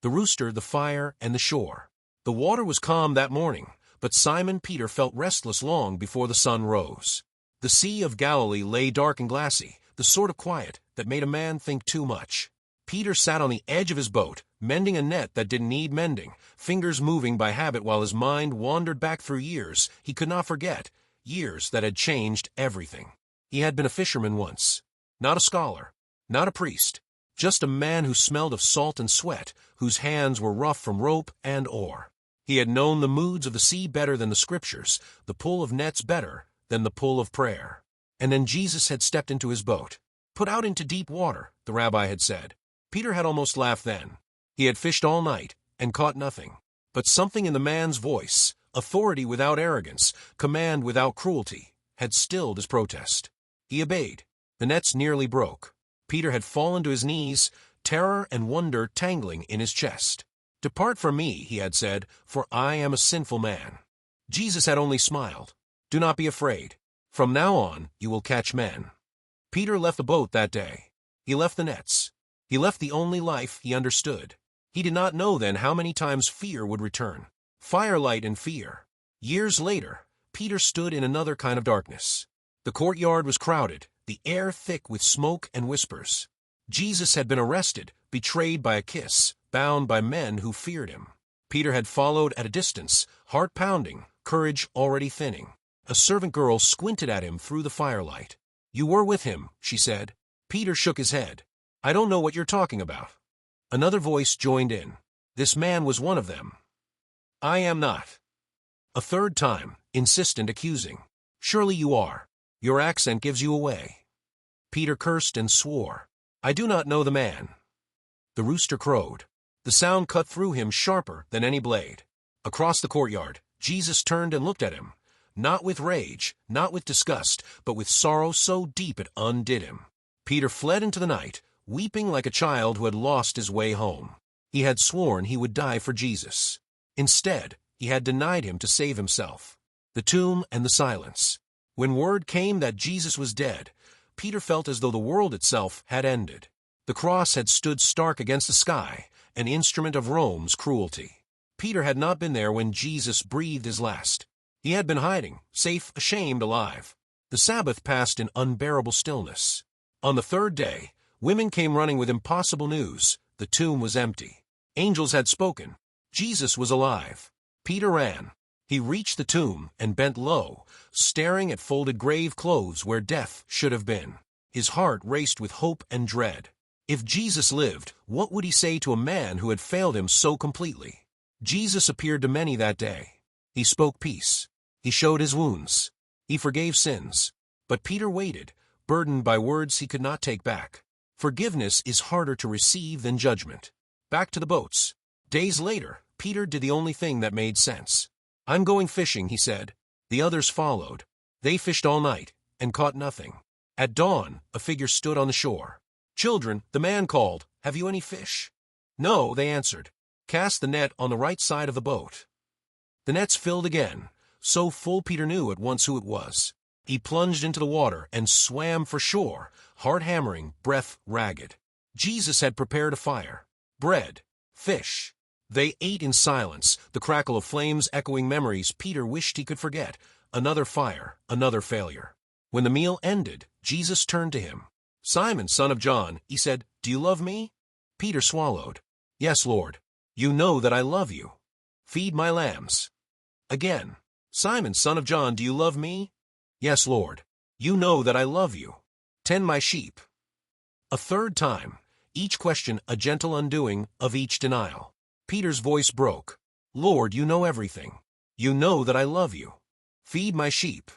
the rooster, the fire, and the shore. The water was calm that morning, but Simon Peter felt restless long before the sun rose. The Sea of Galilee lay dark and glassy, the sort of quiet that made a man think too much. Peter sat on the edge of his boat, mending a net that didn't need mending, fingers moving by habit while his mind wandered back through years he could not forget, years that had changed everything. He had been a fisherman once. Not a scholar, not a priest, just a man who smelled of salt and sweat, whose hands were rough from rope and oar. He had known the moods of the sea better than the scriptures, the pull of nets better than the pull of prayer. And then Jesus had stepped into his boat. Put out into deep water, the rabbi had said. Peter had almost laughed then. He had fished all night and caught nothing. But something in the man's voice, authority without arrogance, command without cruelty, had stilled his protest. He obeyed. The nets nearly broke. Peter had fallen to his knees, terror and wonder tangling in his chest. "Depart from me," he had said, "for I am a sinful man." Jesus had only smiled. "Do not be afraid. From now on you will catch men." Peter left the boat that day. He left the nets. He left the only life he understood. He did not know then how many times fear would return. Firelight and fear. Years later, Peter stood in another kind of darkness. The courtyard was crowded, the air thick with smoke and whispers. Jesus had been arrested, betrayed by a kiss, bound by men who feared him. Peter had followed at a distance, heart pounding, courage already thinning. A servant girl squinted at him through the firelight. "You were with him," she said. Peter shook his head. "I don't know what you're talking about." Another voice joined in. This man was one of them. "I am not." A third time, insistent, accusing. "Surely you are. Your accent gives you away." Peter cursed and swore. "I do not know the man." The rooster crowed. The sound cut through him sharper than any blade. Across the courtyard, Jesus turned and looked at him, not with rage, not with disgust, but with sorrow so deep it undid him. Peter fled into the night, weeping like a child who had lost his way home. He had sworn he would die for Jesus. Instead, he had denied him to save himself. The tomb and the silence. When word came that Jesus was dead, Peter felt as though the world itself had ended. The cross had stood stark against the sky, an instrument of Rome's cruelty. Peter had not been there when Jesus breathed his last. He had been hiding, safe, ashamed, alive. The Sabbath passed in unbearable stillness. On the third day, women came running with impossible news. The tomb was empty. Angels had spoken. Jesus was alive. Peter ran. He reached the tomb and bent low, staring at folded grave clothes where death should have been. His heart raced with hope and dread. If Jesus lived, what would he say to a man who had failed him so completely? Jesus appeared to many that day. He spoke peace. He showed his wounds. He forgave sins. But Peter waited, burdened by words he could not take back. Forgiveness is harder to receive than judgment. Back to the boats. Days later, Peter did the only thing that made sense. "I'm going fishing," he said. The others followed. They fished all night and caught nothing. At dawn, a figure stood on the shore. "Children," the man called, "have you any fish?" "No," they answered. "Cast the net on the right side of the boat." The nets filled again, so full Peter knew at once who it was. He plunged into the water and swam for shore, heart hammering, breath ragged. Jesus had prepared a fire. Bread. Fish. They ate in silence, the crackle of flames echoing memories Peter wished he could forget. Another fire, another failure. When the meal ended, Jesus turned to him. "Simon, son of John," he said, "do you love me?" Peter swallowed. "Yes, Lord. You know that I love you. Feed my lambs." Again. "Simon, son of John, do you love me?" "Yes, Lord. You know that I love you. Tend my sheep." A third time, each question a gentle undoing of each denial. Peter's voice broke. "Lord, you know everything. You know that I love you. Feed my sheep."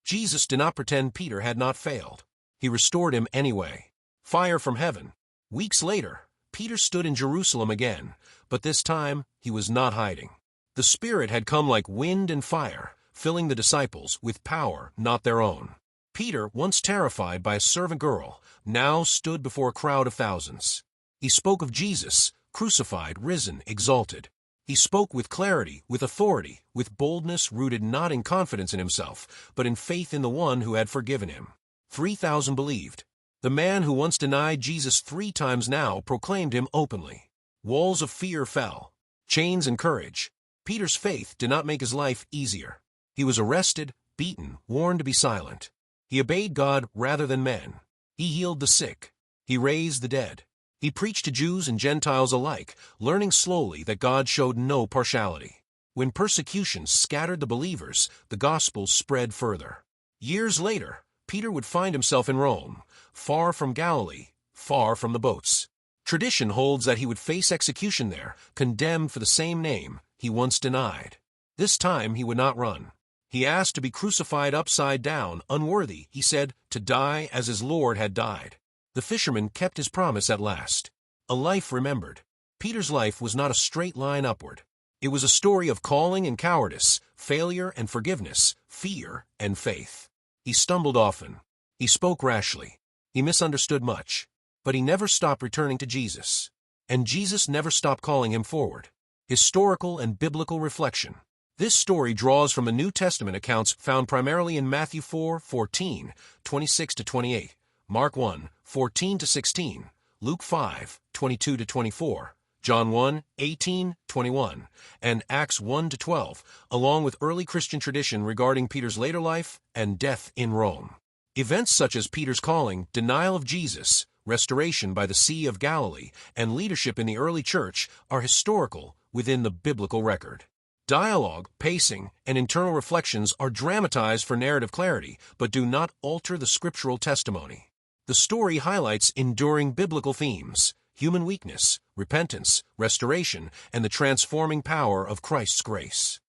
Jesus did not pretend Peter had not failed. He restored him anyway. Fire from heaven. Weeks later, Peter stood in Jerusalem again, but this time he was not hiding. The Spirit had come like wind and fire, filling the disciples with power not their own. Peter, once terrified by a servant girl, now stood before a crowd of thousands. He spoke of Jesus, crucified, risen, exalted. He spoke with clarity, with authority, with boldness rooted not in confidence in himself, but in faith in the one who had forgiven him. 3,000 believed. The man who once denied Jesus 3 times now proclaimed him openly. Walls of fear fell. Chains and courage. Peter's faith did not make his life easier. He was arrested, beaten, warned to be silent. He obeyed God rather than men. He healed the sick. He raised the dead. He preached to Jews and Gentiles alike, learning slowly that God showed no partiality. When persecution scattered the believers, the gospel spread further. Years later, Peter would find himself in Rome, far from Galilee, far from the boats. Tradition holds that he would face execution there, condemned for the same name he once denied. This time he would not run. He asked to be crucified upside down, unworthy, he said, to die as his Lord had died. The fisherman kept his promise at last. A life remembered. Peter's life was not a straight line upward. It was a story of calling and cowardice, failure and forgiveness, fear and faith. He stumbled often. He spoke rashly. He misunderstood much. But he never stopped returning to Jesus. And Jesus never stopped calling him forward. Historical and biblical reflection. This story draws from the New Testament accounts found primarily in Matthew 4:14, 26-28, Mark 1:14-16, Luke 5:22-24, John 1:18-21, and Acts 1-12, along with early Christian tradition regarding Peter's later life and death in Rome. Events such as Peter's calling, denial of Jesus, restoration by the Sea of Galilee, and leadership in the early church are historical within the biblical record. Dialogue, pacing, and internal reflections are dramatized for narrative clarity, but do not alter the scriptural testimony. The story highlights enduring biblical themes: human weakness, repentance, restoration, and the transforming power of Christ's grace.